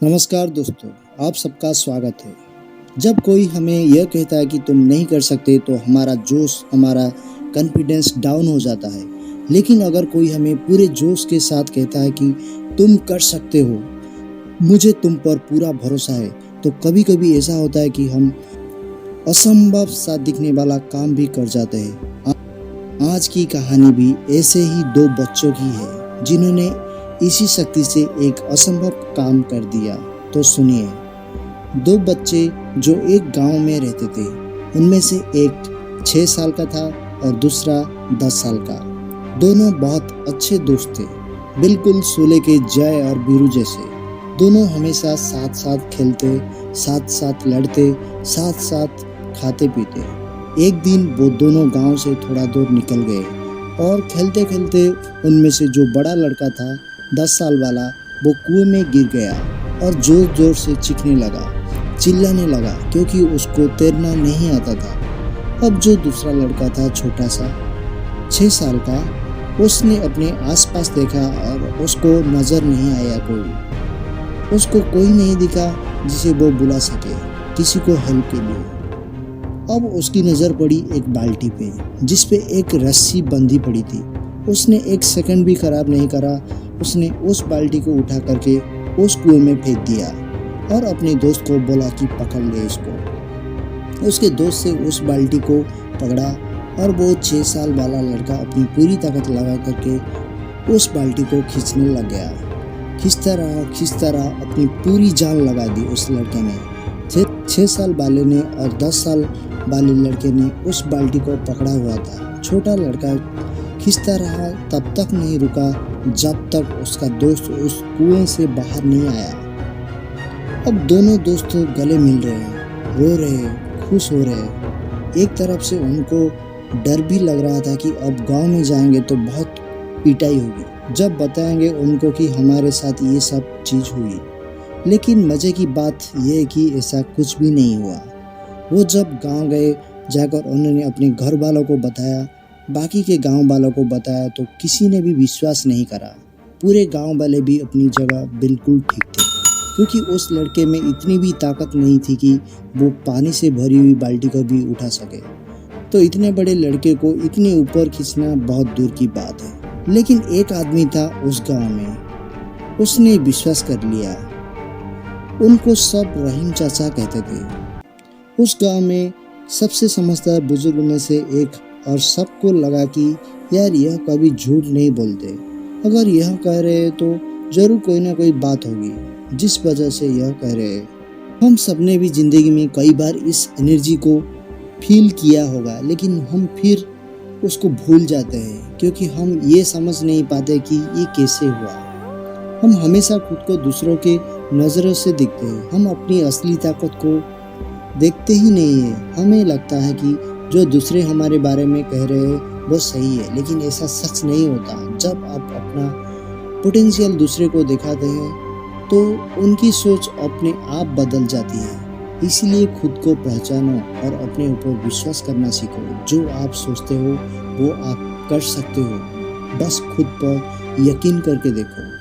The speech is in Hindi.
नमस्कार दोस्तों, आप सबका स्वागत है। जब कोई हमें यह कहता है कि तुम नहीं कर सकते तो हमारा जोश, हमारा कॉन्फिडेंस डाउन हो जाता है। लेकिन अगर कोई हमें पूरे जोश के साथ कहता है कि तुम कर सकते हो, मुझे तुम पर पूरा भरोसा है, तो कभी-कभी ऐसा होता है कि हम असंभव सा दिखने वाला काम भी कर जाते हैं। आज की कहानी भी ऐसे ही दो बच्चों की है जिन्होंने इसी शक्ति से एक असंभव काम कर दिया। तो सुनिए, दो बच्चे जो एक गांव में रहते थे, उनमें से एक 6 साल का था और दूसरा 10 साल का। दोनों बहुत अच्छे दोस्त थे, बिल्कुल शोले के जय और बीरू जैसे। दोनों हमेशा साथ साथ खेलते, साथ साथ लड़ते, साथ साथ खाते पीते। एक दिन वो दोनों गांव से थोड़ा दूर निकल गए और खेलते खेलते उनमें से जो बड़ा लड़का था, 10 साल वाला, वो कुएं में गिर गया और जोर जोर से चीखने लगा, चिल्लाने लगा, क्योंकि उसको तैरना नहीं आता था। अब जो दूसरा लड़का था, छोटा सा 6 साल का, उसने अपने आसपास देखा और उसको नजर नहीं आया कोई। उसको कोई नहीं दिखा जिसे वो बुला सके, किसी को हेल्प के लिए। अब उसकी नज़र पड़ी एक बाल्टी पे, जिस पे एक रस्सी बंधी पड़ी थी। उसने एक सेकंड भी खराब नहीं करा, उसने उस बाल्टी को उठा करके उस कुएं में फेंक दिया और अपने दोस्त को बोला कि पकड़ ले इसको। उसके दोस्त से उस बाल्टी को पकड़ा और वो 6 साल वाला लड़का अपनी पूरी ताकत लगा करके उस बाल्टी को खींचने लग गया। खींचता रहा, अपनी पूरी जान लगा दी उस लड़के ने। 6 साल वाले ने और 10 साल वाले लड़के ने उस बाल्टी को पकड़ा हुआ था। छोटा लड़का खींचता रहा, तब तक नहीं रुका जब तक उसका दोस्त उस कुएं से बाहर नहीं आया। अब दोनों दोस्त गले मिल रहे हैं, रो रहे हैं, खुश हो रहे हैं। एक तरफ से उनको डर भी लग रहा था कि अब गांव में जाएंगे तो बहुत पिटाई होगी जब बताएंगे उनको कि हमारे साथ ये सब चीज़ हुई। लेकिन मज़े की बात यह है कि ऐसा कुछ भी नहीं हुआ। वो जब गांव गए, जाकर उन्होंने अपने घर वालों को बताया, बाकी के गांव वालों को बताया, तो किसी ने भी विश्वास नहीं करा। पूरे गांव वाले भी अपनी जगह बिल्कुल ठीक थे, क्योंकि उस लड़के में इतनी भी ताकत नहीं थी कि वो पानी से भरी हुई बाल्टी को भी उठा सके। तो इतने बड़े लड़के को इतने ऊपर खींचना बहुत दूर की बात है। लेकिन एक आदमी था उस गाँव में, उसने विश्वास कर लिया। उनको सब रहीम चाचा कहते थे। उस गांव में सबसे समझदार बुजुर्ग में से एक, और सबको लगा कि यार यह कभी झूठ नहीं बोलते। अगर यह कह रहे हैं तो जरूर कोई ना कोई बात होगी जिस वजह से यह कह रहे हैं। हम सबने भी जिंदगी में कई बार इस एनर्जी को फील किया होगा, लेकिन हम फिर उसको भूल जाते हैं क्योंकि हम ये समझ नहीं पाते कि ये कैसे हुआ। हम हमेशा खुद को दूसरों के नज़रों से देखते हैं, हम अपनी असली ताकत को देखते ही नहीं है। हमें लगता है कि जो दूसरे हमारे बारे में कह रहे हैं वो सही है, लेकिन ऐसा सच नहीं होता। जब आप अपना पोटेंशियल दूसरे को दिखाते हैं तो उनकी सोच अपने आप बदल जाती है। इसलिए खुद को पहचानो और अपने ऊपर विश्वास करना सीखो। जो आप सोचते हो वो आप कर सकते हो, बस खुद पर यकीन करके देखो।